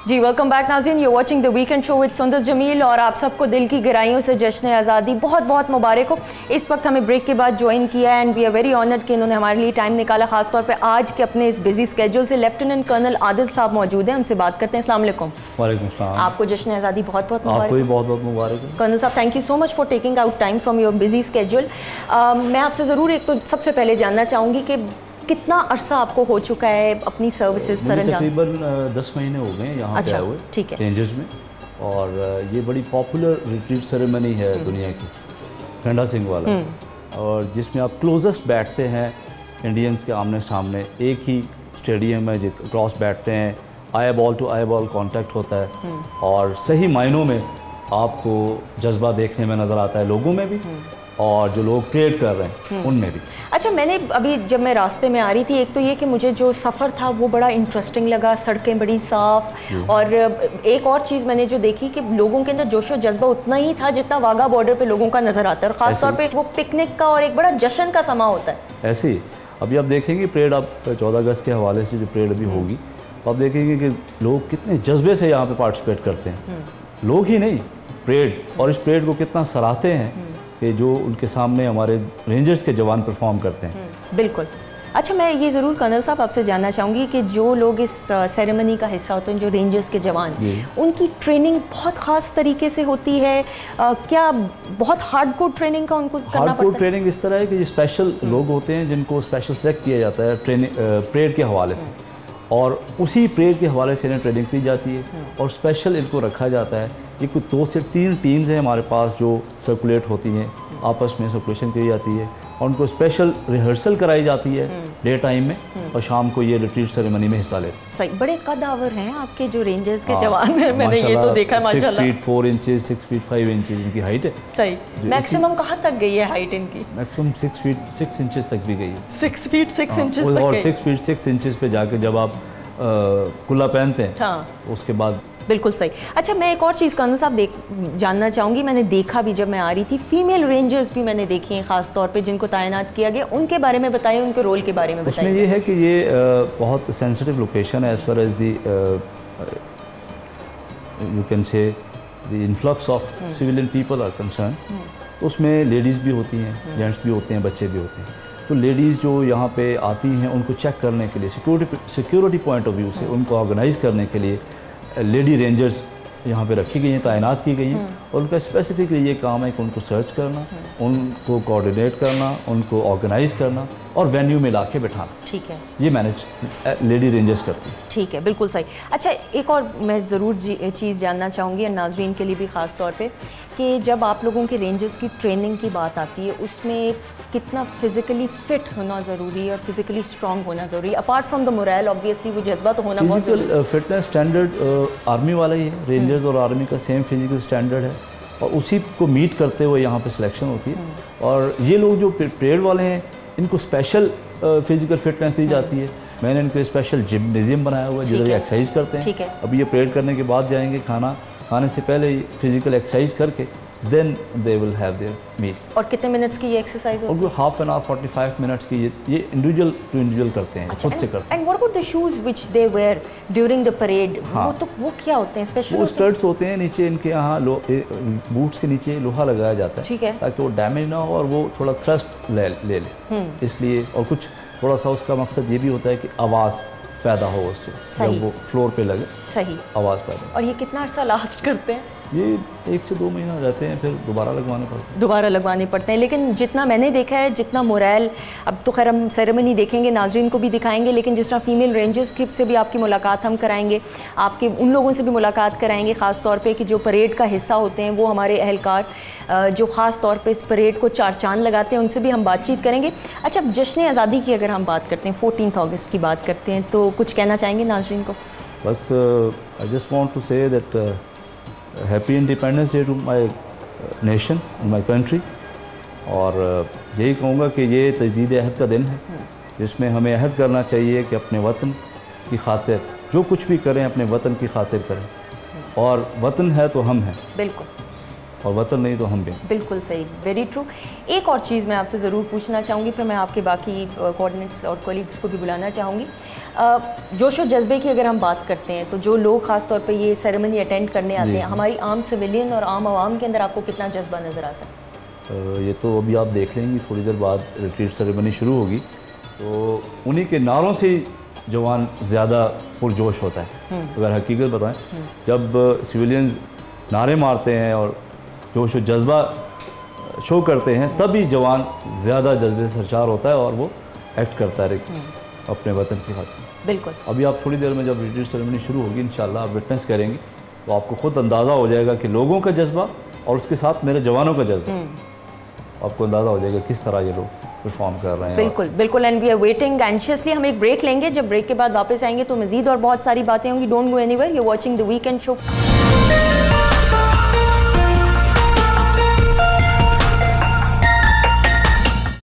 जी welcome back नाज़रीन, you watching the weekend show with सुंदर जमील और आप सबको दिल की गहराइयों से जश्न आज़ादी बहुत बहुत मुबारक हो। इस वक्त हमें ब्रेक के बाद ज्वाइन किया and we are very honoured कि इन्होंने हमारे लिए टाइम निकाला, खासतौर पे आज के अपने इस बिजी स्केड्यूल से। लेफ्टिनेंट कर्नल आदिल साहब मौजूद हैं, उनसे बात करते हैं। अस्सलाम वालेकुम। वालेकुम सलाम। आपको जश्न आज़ादी बहुत बहुत मुबारक। आपको भी बहुत बहुत मुबारक। कर्नल साहब thank you so much for taking out time from your busy schedule. मैं आपसे ज़रूर एक तो सबसे पहले जानना चाहूँगी कि कितना अरसा आपको हो चुका है अपनी सर्विसेज सरंजाम? तकरीबन 10 महीने हो गए यहाँ पे आए हुए, ठीक है, रेंजर्स में। और ये बड़ी पॉपुलर रिट्रीट सेरेमनी है दुनिया की, ठंडा सिंह वाला, और जिसमें आप क्लोजेस्ट बैठते हैं इंडियंस के आमने सामने। एक ही स्टेडियम है, क्रॉस बैठते हैं, eye ball to eye ball contact होता है और सही मायनों में आपको जज्बा देखने में नज़र आता है, लोगों में भी और जो लोग क्रिएट कर रहे हैं उनमें भी। अच्छा, मैंने अभी जब मैं रास्ते में आ रही थी, एक तो ये कि मुझे जो सफ़र था वो बड़ा इंटरेस्टिंग लगा, सड़कें बड़ी साफ़, और एक और चीज़ मैंने जो देखी कि लोगों के अंदर जोशो जज्बा उतना ही था जितना वाघा बॉर्डर पे लोगों का नज़र आता है, और ख़ासतौर पे वो पिकनिक का और एक बड़ा जश्न का समा होता है। ऐसे ही अभी आप देखेंगे परेड, आप 14 अगस्त के हवाले से जो परेड अभी होगी, तो आप देखेंगे कि लोग कितने जज्बे से यहाँ पे पार्टिसिपेट करते हैं। लोग ही नहीं, परेड, और इस परेड को कितना सराहते हैं कि जो उनके सामने हमारे रेंजर्स के जवान परफॉर्म करते हैं। बिल्कुल। अच्छा, मैं ये ज़रूर कर्नल साहब आपसे जानना चाहूँगी कि जो लोग इस सेरेमनी का हिस्सा होते हैं, जो रेंजर्स के जवान, उनकी ट्रेनिंग बहुत ख़ास तरीके से होती है क्या? बहुत हार्डकोर ट्रेनिंग का उनको करना पड़ता है? हार्डकोर ट्रेनिंग इस तरह है कि स्पेशल लोग होते हैं जिनको स्पेशल सेलेक्ट किया जाता है ट्रेनिंग परेड के हवाले से, और उसी परेड के हवाले से इन्हें ट्रेनिंग दी जाती है और स्पेशल इनको रखा जाता है। ये कुछ 2 से 3 टीम्स हैं हमारे पास जो सर्कुलेट होती हैं, आपस में सर्कुलेशन की जाती है और उनको स्पेशल रिहर्सल कराई जाती है डे टाइम में, और शाम को ये रिट्रीट सेरेमनी में हिस्सा लेते हैं। सही, बड़े कदावर हैं आपके जो रेंजर्स के जवान हैं, मैंने ये तो देखा है माशाल्लाह। 6 फीट 4 इंचेस, 6 फीट 5 इंचेस इनकी हाइट है। सही, मैक्सिमम कहाँ तक गई है हाइट इनकी? मैक्सिमम 6 फीट 6 इंचेस तक भी गई है। 6 फीट 6 इंचेस तक, और 6 फीट 6 इंचेस पे जाके जब आप कुल्ला पहनते हैं, हाँ, उसके बाद। बिल्कुल सही। अच्छा, मैं एक और चीज़ कर्नल साहब जानना चाहूँगी, मैंने देखा भी जब मैं आ रही थी, फीमेल रेंजर्स भी मैंने देखी हैं ख़ास तौर पे जिनको तैनात किया गया, उनके बारे में बताइए, उनके रोल के बारे में बताइए। उसमें ये है कि ये बहुत सेंसिटिव लोकेशन है as far as the you can say the influx of civilian people are concern. उसमें लेडीज़ भी होती हैं, जेंट्स भी होते हैं, बच्चे भी होते हैं। तो लेडीज़ जो यहाँ पे आती हैं उनको चेक करने के लिए, सिक्योरिटी पॉइंट ऑफ व्यू से उनको ऑर्गेनाइज़ करने के लिए लेडी रेंजर्स यहाँ पे रखी गई हैं, तैनात की गई हैं, और उनका स्पेसिफिकली ये काम है कि उनको सर्च करना, उनको कोऑर्डिनेट करना, उनको ऑर्गेनाइज़ करना और वेन्यू में ला के बैठाना। ठीक है, ये मैनेज लेडी रेंजर्स करती हैं। ठीक है, बिल्कुल सही। अच्छा, एक और मैं ज़रूर चीज़ जानना चाहूँगी नाज़रीन के लिए भी ख़ास तौर पे, कि जब आप लोगों के रेंजर्स की ट्रेनिंग की बात आती है, उसमें कितना फिज़िकली फ़िट होना ज़रूरी है और फिज़िकली स्ट्रॉन्ग होना ज़रूरी है? Apart from the moral, obviously वो जज्बा तो होना बहुत ज़रूरी है। फिजिकल फिटनेस स्टैंडर्ड आर्मी वाला ही है, रेंजर्स और आर्मी का सेम फिजिकल स्टैंडर्ड है, और उसी को मीट करते हुए यहाँ पे सिलेक्शन होती है। और ये लोग जो परेड वाले हैं, इनको स्पेशल फिजिकल फिटनेस दी जाती है। मैंने इनके स्पेशल जिम्नेजियम बनाया हुआ है जिधर ये एक्सरसाइज करते हैं। ठीक है। अभी ये परेड करने के बाद जाएंगे, खाने से पहले फिजिकल एक्सरसाइज करके then they will have their meal. और कितने मिनट्स की ये एक्सरसाइज होती है? और हाफ एन आवर 45 मिनट्स की ये इंडिविजुअल टू इंडिविजुअल करते हैं, खुद से करते हैं। And what about the shoes which they wear during the parade? वो क्या होते हैं स्पेशल? वो स्टड्स होते हैं नीचे इनके, यहाँ बूट्स के नीचे लोहा लगाया जाता है, ठीक है, ताकि वो डैमेज ना हो और वो थोड़ा थ्रस्ट ले इसलिए। और कुछ थोड़ा सा उसका मकसद ये भी होता है कि आवाज़ पैदा हो उससे, जब वो फ्लोर पे लगे, सही आवाज़ पैदा। और ये कितना अर्सा लास्ट करते हैं? ये 1 से 2 महीना रहते हैं, फिर दोबारा लगवाने पड़ते हैं। लेकिन जितना मैंने देखा है, जितना मोरल, अब तो खैर हम सेरेमनी देखेंगे, नाजरीन को भी दिखाएंगे, लेकिन जिस तरह फीमेल रेंजर्स से भी आपकी मुलाकात हम कराएंगे, आपके उन लोगों से भी मुलाकात कराएंगे ख़ास तौर पे कि जो परेड का हिस्सा होते हैं, वो हमारे अहलकार जो ख़ास तौर पे इस परेड को 4 चांद लगाते हैं, उनसे भी हम बातचीत करेंगे। अच्छा, जश्न आज़ादी की अगर हम बात करते हैं, 14 अगस्त की बात करते हैं, तो कुछ कहना चाहेंगे नाजरीन को? बस I just want to say that happy Independence Day to my nation and my country. और यही कहूँगा कि ये तजदीद अहद का दिन है, जिसमें हमें अहद करना चाहिए कि अपने वतन की खातिर जो कुछ भी करें, अपने वतन की खातिर करें, और वतन है तो हम हैं। बिल्कुल। और वतन नहीं तो हम भी। बिल्कुल सही, वेरी ट्रू। एक और चीज़ मैं आपसे ज़रूर पूछना चाहूँगी, फिर मैं आपके बाकी कोऑर्डिनेट्स और कलीग्स को भी बुलाना चाहूँगी। जोश और जज्बे की अगर हम बात करते हैं तो जो लोग ख़ास तौर पे ये सेरेमनी अटेंड करने आते हैं, हमारी आम सिविलियन और आम आवाम के अंदर आपको कितना जज्बा नज़र आता है? ये तो अभी आप देख लेंगे, थोड़ी देर बाद रिट्रीट सेरेमनी शुरू होगी तो उन्हीं के नारों से ही जवान ज़्यादा पुरजोश होता है। अगर हकीकत बताएं, जब सिविलियंस नारे मारते हैं और जोश और जज्बा शो करते हैं तभी जवान ज़्यादा जज्बे से सरचार होता है और वो एक्ट करता है अपने वतन की खातिर। बिल्कुल। अभी आप थोड़ी देर में जब रिट्रीट सेरेमनी शुरू होगी इंशाल्लाह आप विटनेस करेंगे तो आपको खुद अंदाज़ा हो जाएगा कि लोगों का जज्बा और उसके साथ मेरे जवानों का जज्बा, आपको अंदाज़ा हो जाएगा किस तरह ये लोग परफॉर्म कर रहे हैं। बिल्कुल बिल्कुल। And we are waiting anxiously. हम एक ब्रेक लेंगे, जब ब्रेक के बाद वापस आएंगे तो मज़ीद और बहुत सारी बातें होंगी। Don't go anywhere, you are watching the weekend show.